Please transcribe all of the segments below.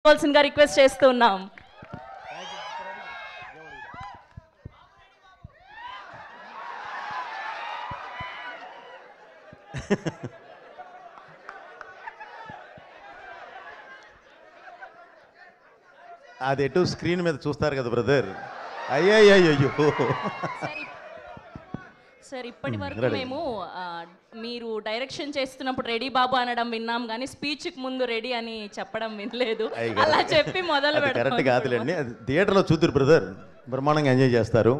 కావాల్సిందిగా రిక్వెస్ట్ చేస్తున్నాం. అది ఎటు స్క్రీన్ మీద చూస్తారు కదా బ్రదర్. అయ్యయ్యో సార్ ఇప్పటి వరకు మేము మీరు డైరెక్షన్ చేస్తున్నప్పుడు రెడీ బాబు అనడం విన్నాం కానీ స్పీచ్కి ముందు రెడీ అని చెప్పడం వినలేదు. అలా చెప్పి మొదలు పెడతాం. కరెక్ట్ కాదులేండి, అది థియేటర్లో చూద్దరు బ్రదర్, బ్రహ్మాండంగా ఎంజాయ్ చేస్తారు.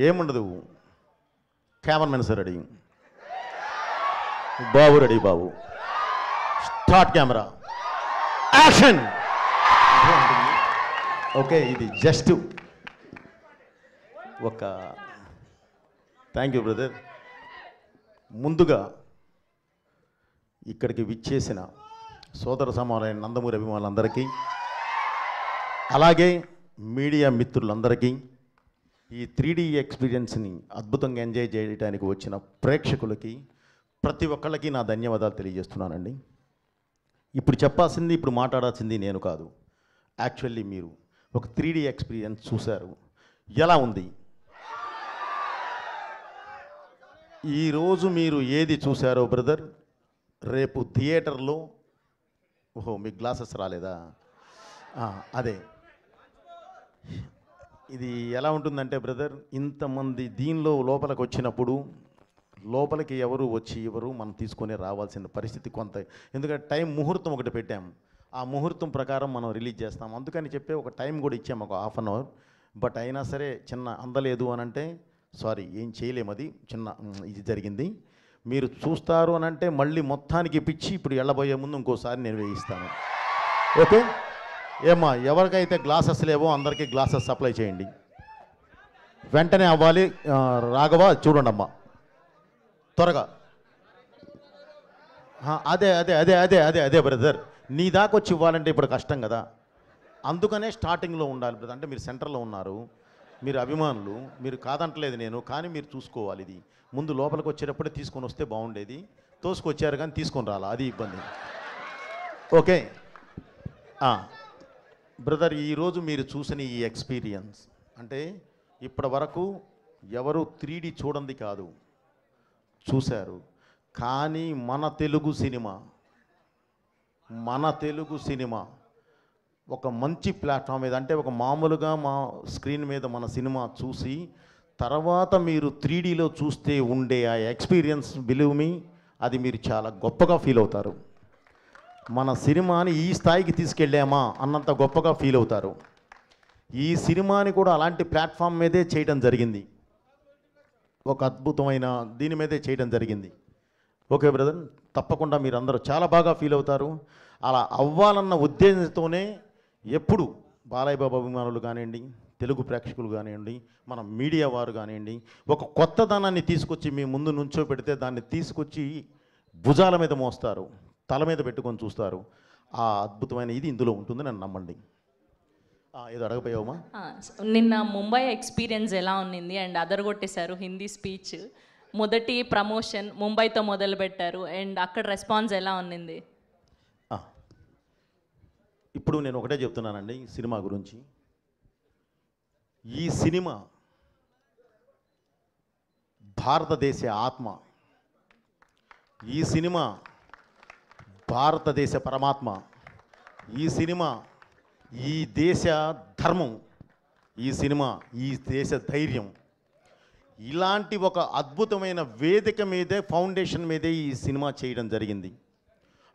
ఏముండదు, కెమెరామెన్ సార్ రెడీ, బాబు రెడీ, బాబు స్టార్ట్, కెమెరా యాక్షన్. ఓకే, ఇది జస్ట్ ఒక థ్యాంక్ యూ బ్రదర్. ముందుగా ఇక్కడికి విచ్చేసిన సోదర సమానమైన నందమూరి అభిమానులందరికీ, అలాగే మీడియా మిత్రులందరికీ, ఈ 3D ఎక్స్పీరియన్స్ని అద్భుతంగా ఎంజాయ్ చేయడానికి వచ్చిన ప్రేక్షకులకి ప్రతి ఒక్కళ్ళకి నా ధన్యవాదాలు తెలియజేస్తున్నానండి. ఇప్పుడు చెప్పాల్సింది, ఇప్పుడు మాట్లాడాల్సింది నేను కాదు. యాక్చువల్లీ మీరు ఒక 3D ఎక్స్పీరియన్స్ చూశారు, ఎలా ఉంది? ఈరోజు మీరు ఏది చూశారో బ్రదర్, రేపు థియేటర్లో, ఓహో మీకు గ్లాసెస్ రాలేదా? అదే, ఇది ఎలా ఉంటుందంటే బ్రదర్, ఇంతమంది దీనిలో లోపలికి వచ్చినప్పుడు లోపలికి ఎవరు వచ్చి ఎవరు మనం తీసుకొని రావాల్సిన పరిస్థితి కొంత, ఎందుకంటే టైం ముహూర్తం ఒకటి పెట్టాము, ఆ ముహూర్తం ప్రకారం మనం రిలీజ్ చేస్తాం. అందుకని చెప్పి ఒక టైం కూడా ఇచ్చాము, ఒక ½ అవర్. బట్ అయినా సరే చిన్న అందలేదు అని అంటే సారీ, ఏం చేయలేము, అది చిన్న ఇది జరిగింది. మీరు చూస్తారు అని అంటే మళ్ళీ మొత్తానికి ఇప్పించి ఇప్పుడు వెళ్ళబోయే ముందు ఇంకోసారి నేను వేయిస్తాను. ఓకే ఏమ్మా, ఎవరికైతే గ్లాసెస్ లేవో అందరికీ గ్లాసెస్ సప్లై చేయండి, వెంటనే అవ్వాలి. రాఘవ చూడండి అమ్మా, త్వరగా. అదే అదే అదే అదే అదే అదే బ్రదర్, నీ దాకా వచ్చి ఇవ్వాలంటే ఇప్పుడు కష్టం కదా, అందుకనే స్టార్టింగ్లో ఉండాలి బ్రదర్. అంటే మీరు సెంటర్లో ఉన్నారు, మీరు అభిమానులు, మీరు కాదంటలేదు నేను, కానీ మీరు చూసుకోవాలి. ఇది ముందు లోపలికి వచ్చేటప్పుడే తీసుకొని వస్తే బాగుండేది, తోసుకొచ్చారు కానీ తీసుకొని రాలా, అది ఇబ్బంది. ఓకే బ్రదర్, ఈరోజు మీరు చూసిన ఈ ఎక్స్పీరియన్స్ అంటే ఇప్పటి వరకు ఎవరు 3D చూడండి కాదు, చూశారు. కానీ మన తెలుగు సినిమా ఒక మంచి ప్లాట్ఫామ్ మీద, అంటే ఒక మామూలుగా మా స్క్రీన్ మీద మన సినిమా చూసి తర్వాత మీరు 3Dలో చూస్తే ఉండే ఆ ఎక్స్పీరియన్స్, బిలీవ్ మీ, అది మీరు చాలా గొప్పగా ఫీల్ అవుతారు. మన సినిమాని ఈ స్థాయికి తీసుకెళ్ళామా అన్నంత గొప్పగా ఫీల్ అవుతారు. ఈ సినిమాని కూడా అలాంటి ప్లాట్ఫామ్ మీదే చేయడం జరిగింది, ఒక అద్భుతమైన దీని మీదే చేయడం జరిగింది. ఓకే బ్రదర్, తప్పకుండా మీరు అందరూ చాలా బాగా ఫీల్ అవుతారు. అలా అవ్వాలన్న ఉద్దేశంతోనే ఎప్పుడు బాలయ్య బాబు అభిమానులు కానివ్వండి, తెలుగు ప్రేక్షకులు కానివ్వండి, మన మీడియా వారు కానివ్వండి, ఒక కొత్తదనాన్ని తీసుకొచ్చి మీ ముందు నుంచో పెడితే దాన్ని తీసుకొచ్చి భుజాల మీద మోస్తారు, తల మీద పెట్టుకొని చూస్తారు. ఆ అద్భుతమైన ఇది ఇందులో ఉంటుంది, నన్ను నమ్మండి. ఏదో అడగపోయావమ్మా? నిన్న ముంబై ఎక్స్పీరియన్స్ ఎలా ఉన్నింది? అండ్ అదరగొట్టేశారు హిందీ స్పీచ్, మొదటి ప్రమోషన్ ముంబైతో మొదలు పెట్టారు, అండ్ అక్కడ రెస్పాన్స్ ఎలా ఉన్నింది? ఇప్పుడు నేను ఒకటే చెప్తున్నానండి సినిమా గురించి. ఈ సినిమా భారతదేశ ఆత్మ, ఈ సినిమా భారతదేశ పరమాత్మ, ఈ సినిమా ఈ దేశ ధర్మం, ఈ సినిమా ఈ దేశ ధైర్యం. ఇలాంటి ఒక అద్భుతమైన వేదిక మీదే, ఫౌండేషన్ మీదే ఈ సినిమా చేయడం జరిగింది.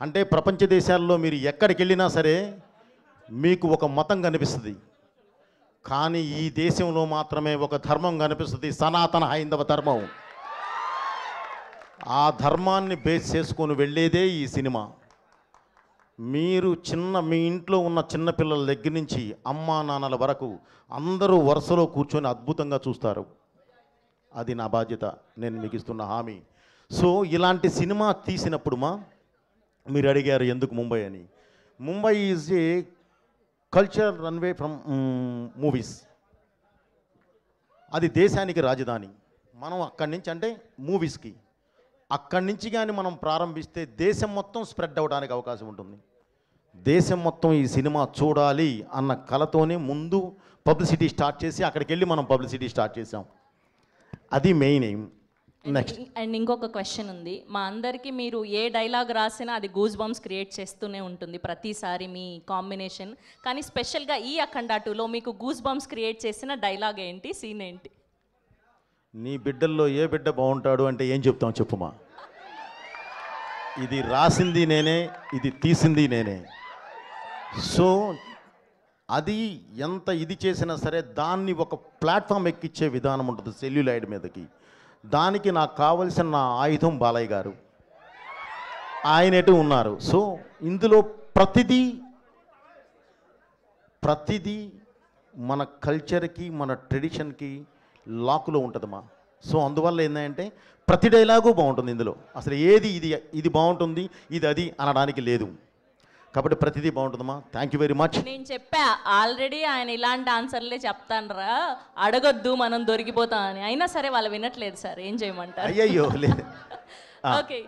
అంటే ప్రపంచ దేశాల్లో మీరు ఎక్కడికి వెళ్ళినా సరే మీకు ఒక మతం కనిపిస్తుంది, కానీ ఈ దేశంలో మాత్రమే ఒక ధర్మం కనిపిస్తుంది, సనాతన హైందవ ధర్మం. ఆ ధర్మాన్ని బేస్ చేసుకొని వెళ్ళేదే ఈ సినిమా. మీరు మీ ఇంట్లో ఉన్న చిన్నపిల్లల దగ్గర నుంచి అమ్మా నాన్నల వరకు అందరూ వరుసలో కూర్చొని అద్భుతంగా చూస్తారు. అది నా బాధ్యత, నేను మీకు ఇస్తున్న హామీ. సో ఇలాంటి సినిమా తీసినప్పుడు మీరు అడిగారు ఎందుకు ముంబై అని. Mumbai is a culture runway from movies. అది దేశానికి రాజధాని. మనం అక్కడి నుంచి, అంటే మూవీస్కి అక్కడి నుంచి కానీ మనం ప్రారంభిస్తే దేశం మొత్తం స్ప్రెడ్ అవ్వడానికి అవకాశం ఉంటుంది. దేశం మొత్తం ఈ సినిమా చూడాలి అన్న కలతోనే ముందు పబ్లిసిటీ స్టార్ట్ చేసి అక్కడికి వెళ్ళి మనం పబ్లిసిటీ స్టార్ట్ చేసాం. అది మెయిన్ ఎయిమ్. నెక్స్ట్ అండ్ ఇంకొక క్వశ్చన్ ఉంది. మా అందరికీ మీరు ఏ డైలాగ్ రాసినా అది గూస్ బంప్స్ క్రియేట్ చేస్తూనే ఉంటుంది ప్రతిసారి మీ కాంబినేషన్. కానీ స్పెషల్గా ఈ అఖండ 2లో మీకు గూస్ బంప్స్ క్రియేట్ చేసిన డైలాగ్ ఏంటి, సీన్ ఏంటి? నీ బిడ్డల్లో ఏ బిడ్డ బాగుంటాడు అంటే ఏం చెప్తాం చెప్పుమా. ఇది రాసింది నేనే, ఇది తీసింది నేనే. సో అది ఎంత ఇది చేసినా సరే దాన్ని ఒక ప్లాట్ఫామ్ ఎక్కిచ్చే విధానం ఉంటుంది సెల్యులాయిడ్ మీదకి. దానికి నాకు కావలసిన నా ఆయుధం బాలయ్య గారు, ఆయన ఎటు ఉన్నారు. సో ఇందులో ప్రతిదీ మన కల్చర్కి మన ట్రెడిషన్కి లాకులో ఉంటుందమ్మా. సో అందువల్ల ఏంటంటే ప్రతి డైలాగు బాగుంటుంది ఇందులో. అసలు ఏది ఇది బాగుంటుంది ఇది అది అనడానికి లేదు. కాబట్టి ప్రతిదీ బాగుంటుందమ్మా. Thank you very much. నేను చెప్పా ఆల్రెడీ ఆయన ఇలాంటి ఆన్సర్లే చెప్తానరా, అడగొద్దు మనం దొరికిపోతామని. అయినా సరే వాళ్ళు వినట్లేదు సార్, ఏం చేయమంటారు? అయ్యయ్యో లేదు. ఓకే.